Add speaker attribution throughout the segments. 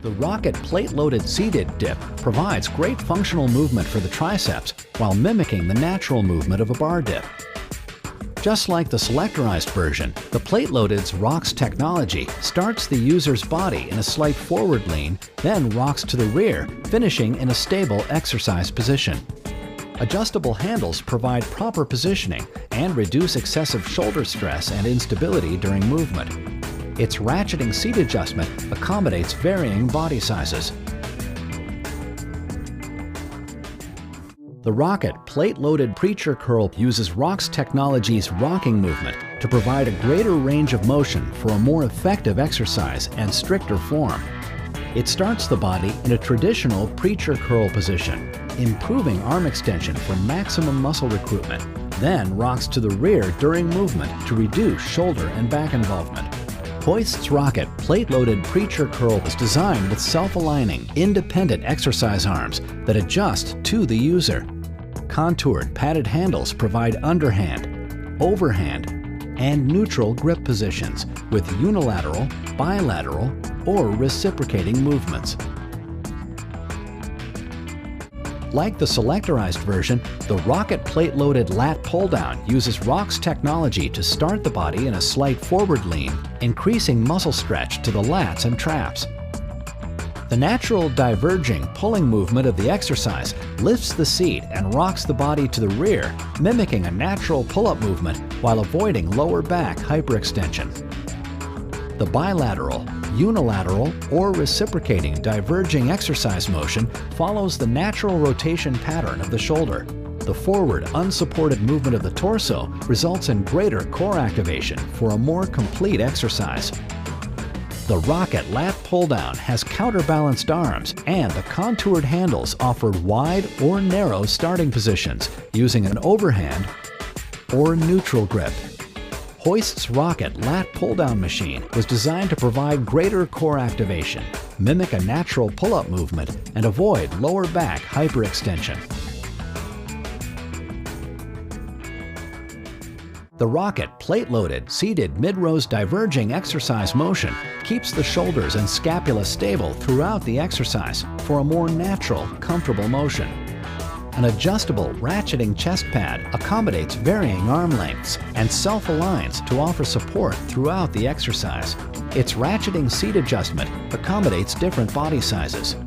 Speaker 1: The Roc-It plate-loaded seated dip provides great functional movement for the triceps while mimicking the natural movement of a bar dip. Just like the selectorized version, the plate-loaded's ROC-IT technology starts the user's body in a slight forward lean, then rocks to the rear, finishing in a stable exercise position. Adjustable handles provide proper positioning and reduce excessive shoulder stress and instability during movement. Its ratcheting seat adjustment accommodates varying body sizes. The Roc-It plate-loaded preacher curl uses ROC-IT's technology's rocking movement to provide a greater range of motion for a more effective exercise and stricter form. It starts the body in a traditional preacher curl position, improving arm extension for maximum muscle recruitment, then rocks to the rear during movement to reduce shoulder and back involvement. HOIST's Roc-It plate-loaded preacher curl is designed with self-aligning, independent exercise arms that adjust to the user. Contoured padded handles provide underhand, overhand, and neutral grip positions with unilateral, bilateral, or reciprocating movements. Like the selectorized version, the Roc-It plate-loaded lat pull-down uses ROC-IT's technology to start the body in a slight forward lean, increasing muscle stretch to the lats and traps. The natural diverging pulling movement of the exercise lifts the seat and rocks the body to the rear, mimicking a natural pull-up movement while avoiding lower back hyperextension. The bilateral, unilateral, or reciprocating diverging exercise motion follows the natural rotation pattern of the shoulder. The forward, unsupported movement of the torso results in greater core activation for a more complete exercise. The Roc-It lat pull-down has counterbalanced arms, and the contoured handles offer wide or narrow starting positions using an overhand or neutral grip. HOIST's Roc-It lat pull-down machine was designed to provide greater core activation, mimic a natural pull-up movement, and avoid lower back hyperextension. The Roc-It plate-loaded, seated mid-rows diverging exercise motion keeps the shoulders and scapula stable throughout the exercise for a more natural, comfortable motion. An adjustable ratcheting chest pad accommodates varying arm lengths and self-aligns to offer support throughout the exercise. Its ratcheting seat adjustment accommodates different body sizes.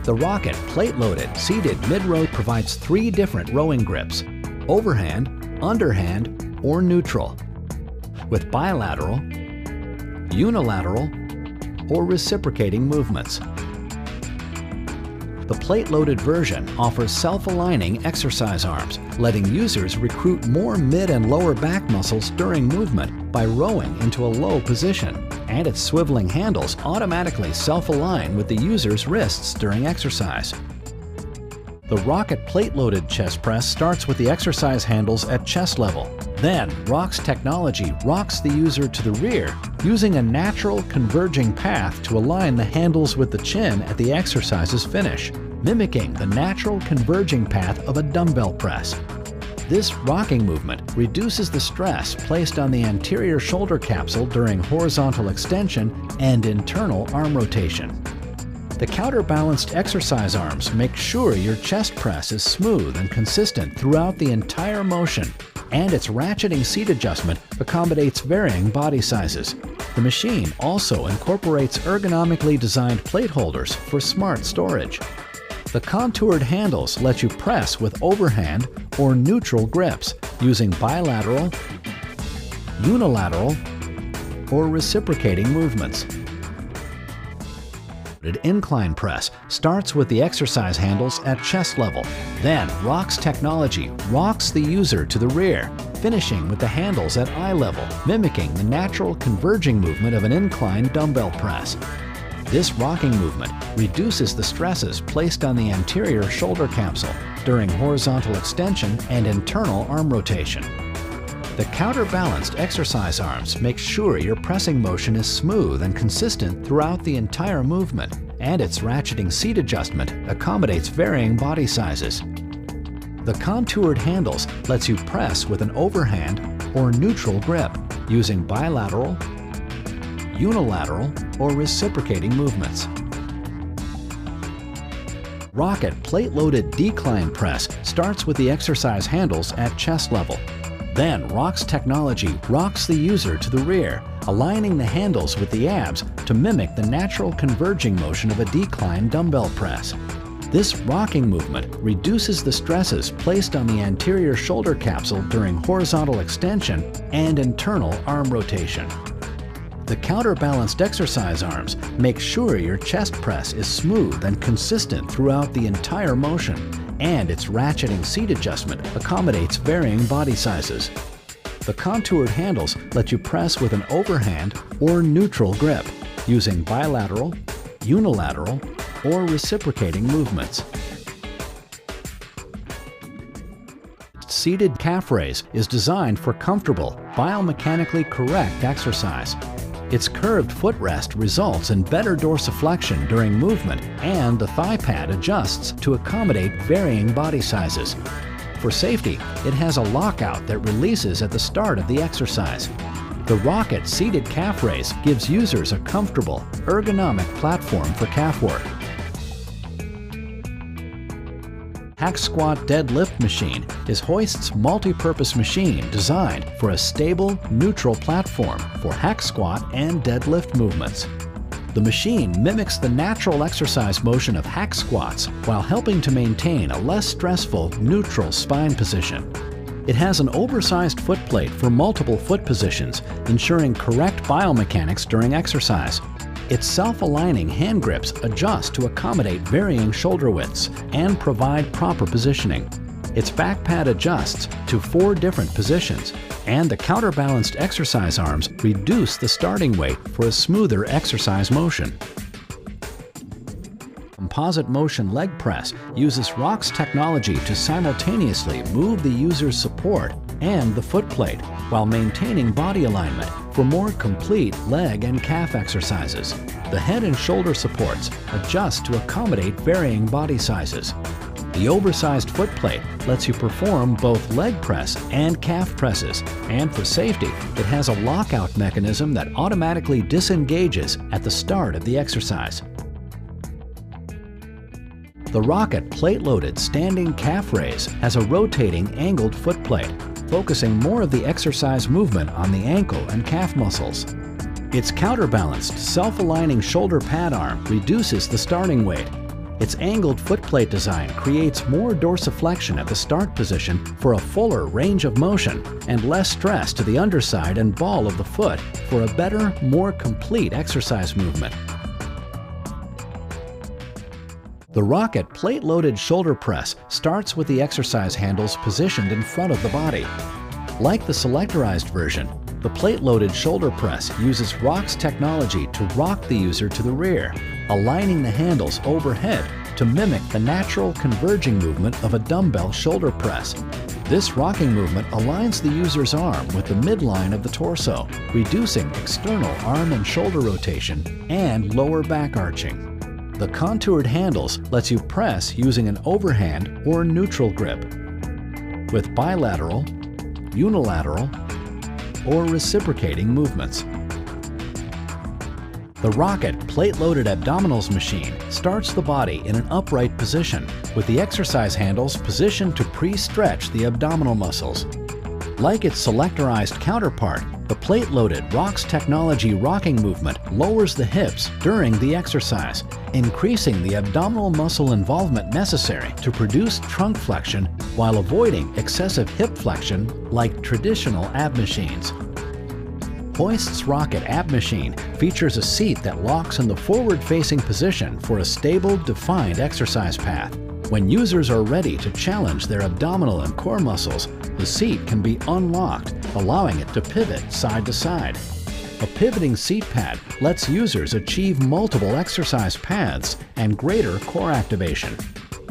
Speaker 1: The Roc-It plate-loaded, seated mid-row provides 3 different rowing grips: overhand, underhand, or neutral, with bilateral, unilateral, or reciprocating movements. The plate-loaded version offers self-aligning exercise arms, letting users recruit more mid and lower back muscles during movement by rowing into a low position, and its swiveling handles automatically self-align with the user's wrists during exercise. The Roc-It plate-loaded chest press starts with the exercise handles at chest level. Then, ROC-IT's technology rocks the user to the rear using a natural converging path to align the handles with the chin at the exercise's finish, mimicking the natural converging path of a dumbbell press. This rocking movement reduces the stress placed on the anterior shoulder capsule during horizontal extension and internal arm rotation. The counterbalanced exercise arms make sure your chest press is smooth and consistent throughout the entire motion, and its ratcheting seat adjustment accommodates varying body sizes. The machine also incorporates ergonomically designed plate holders for smart storage. The contoured handles let you press with overhand or neutral grips using bilateral, unilateral, or reciprocating movements. Incline press starts with the exercise handles at chest level. Then, ROC-IT's technology rocks the user to the rear, finishing with the handles at eye level, mimicking the natural converging movement of an incline dumbbell press. This rocking movement reduces the stresses placed on the anterior shoulder capsule during horizontal extension and internal arm rotation. The counterbalanced exercise arms make sure your pressing motion is smooth and consistent throughout the entire movement, and its ratcheting seat adjustment accommodates varying body sizes. The contoured handles lets you press with an overhand or neutral grip using bilateral, unilateral, or reciprocating movements. Roc-It plate-loaded decline press starts with the exercise handles at chest level. Then ROC's technology rocks the user to the rear, aligning the handles with the abs to mimic the natural converging motion of a decline dumbbell press. This rocking movement reduces the stresses placed on the anterior shoulder capsule during horizontal extension and internal arm rotation. The counterbalanced exercise arms make sure your chest press is smooth and consistent throughout the entire motion, and its ratcheting seat adjustment accommodates varying body sizes. The contoured handles let you press with an overhand or neutral grip, using bilateral, unilateral, or reciprocating movements. Seated calf raise is designed for comfortable, biomechanically correct exercise. Its curved footrest results in better dorsiflexion during movement, and the thigh pad adjusts to accommodate varying body sizes. For safety, it has a lockout that releases at the start of the exercise. The Roc-It seated calf raise gives users a comfortable, ergonomic platform for calf work. Hack Squat Deadlift Machine is Hoist's multi-purpose machine designed for a stable, neutral platform for hack squat and deadlift movements. The machine mimics the natural exercise motion of hack squats while helping to maintain a less stressful, neutral spine position. It has an oversized footplate for multiple foot positions, ensuring correct biomechanics during exercise. Its self-aligning hand grips adjust to accommodate varying shoulder widths and provide proper positioning. Its back pad adjusts to 4 different positions, and the counterbalanced exercise arms reduce the starting weight for a smoother exercise motion. Composite motion leg press uses ROC's technology to simultaneously move the user's support and the footplate while maintaining body alignment for more complete leg and calf exercises. The head and shoulder supports adjust to accommodate varying body sizes. The oversized footplate lets you perform both leg press and calf presses, and for safety, it has a lockout mechanism that automatically disengages at the start of the exercise. The Roc-It plate-loaded standing calf raise has a rotating angled footplate, focusing more of the exercise movement on the ankle and calf muscles. Its counterbalanced, self-aligning shoulder pad arm reduces the starting weight. Its angled footplate design creates more dorsiflexion at the start position for a fuller range of motion and less stress to the underside and ball of the foot for a better, more complete exercise movement. The Roc-It plate-loaded shoulder press starts with the exercise handles positioned in front of the body. Like the selectorized version, the plate-loaded shoulder press uses ROC's technology to rock the user to the rear, aligning the handles overhead to mimic the natural converging movement of a dumbbell shoulder press. This rocking movement aligns the user's arm with the midline of the torso, reducing external arm and shoulder rotation and lower back arching. The contoured handles lets you press using an overhand or neutral grip, with bilateral, unilateral, or reciprocating movements. The Roc-It plate-loaded abdominals machine starts the body in an upright position, with the exercise handles positioned to pre-stretch the abdominal muscles. Like its selectorized counterpart, the plate-loaded ROC's technology rocking movement lowers the hips during the exercise, increasing the abdominal muscle involvement necessary to produce trunk flexion while avoiding excessive hip flexion like traditional ab machines. Hoist's Roc-It ab machine features a seat that locks in the forward-facing position for a stable, defined exercise path. When users are ready to challenge their abdominal and core muscles, the seat can be unlocked, allowing it to pivot side to side. A pivoting seat pad lets users achieve multiple exercise paths and greater core activation.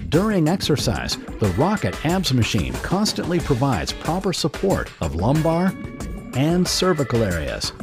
Speaker 1: During exercise, the Roc-It abs machine constantly provides proper support of lumbar and cervical areas.